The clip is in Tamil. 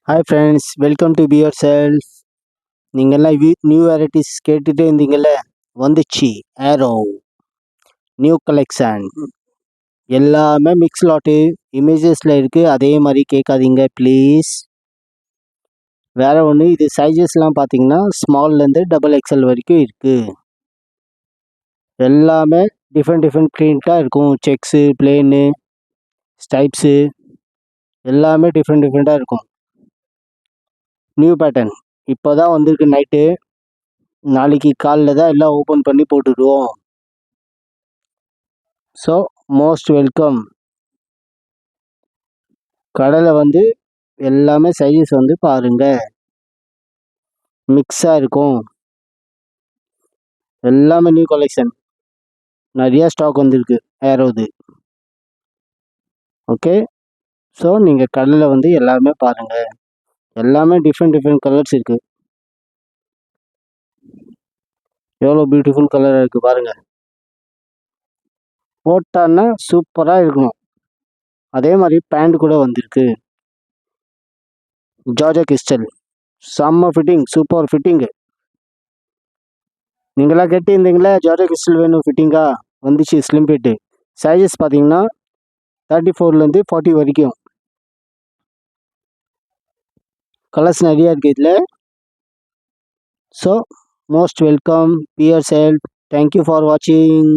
Hi friends, welcome to be your self. நீங்கள்லாம் நியூ வெரைட்டிஸ் கேட்டுகிட்டே இருந்தீங்கல்ல, வந்துச்சு ஏரோ நியூ கலெக்ஷன். எல்லாமே மிக்ஸ் லாட்டு இமேஜஸில் இருக்குது. அதே மாதிரி கேட்காதீங்க ப்ளீஸ். வேறு ஒன்று, இது சைஸஸ்லாம் பார்த்தீங்கன்னா ஸ்மால்லேருந்து டபுள் எக்ஸல் வரைக்கும் இருக்குது. எல்லாமே டிஃப்ரெண்ட் ப்ரிண்ட்டாக இருக்கும். செக்ஸு, பிளேனு, ஸ்டைப்ஸு எல்லாமே டிஃப்ரெண்ட்டாக இருக்கும். நியூ பேட்டர்ன் இப்போ தான் வந்திருக்கு. நைட்டு நாளைக்கு காலைல தான் எல்லாம் ஓப்பன் பண்ணி போட்டுடுவோம். So most welcome. கடையில் வந்து எல்லாமே சைஸஸ் வந்து பாருங்கள், மிக்ஸாக இருக்கும். எல்லாமே நியூ கலெக்ஷன், நிறையா ஸ்டாக் வந்திருக்கு ஏரோது. ஓகே, ஸோ நீங்கள் கடையில் வந்து எல்லாமே பாருங்கள். எல்லாமே டிஃப்ரெண்ட் கலர்ஸ் இருக்குது. எவ்வளோ பியூட்டிஃபுல் கலராக இருக்குது பாருங்கள். போட்டான்னா சூப்பராக இருக்கணும். அதே மாதிரி பேண்ட் கூட வந்திருக்கு. ஜார்ஜா கிறிஸ்டல், செம்ம ஃபிட்டிங், சூப்பர் ஃபிட்டிங்கு. நீங்களாம் கேட்டிருந்தீங்களே ஜார்ஜா கிறிஸ்டல் வேணும், ஃபிட்டிங்காக வந்துச்சு. ஸ்லிம் ஃபிட்டு சைஸஸ் பார்த்தீங்கன்னா 34லேருந்து 40 வரைக்கும். கலர்ஸ் நிறையா இருக்குது இதில். So most welcome, be your self. Thank you for வாட்சிங்.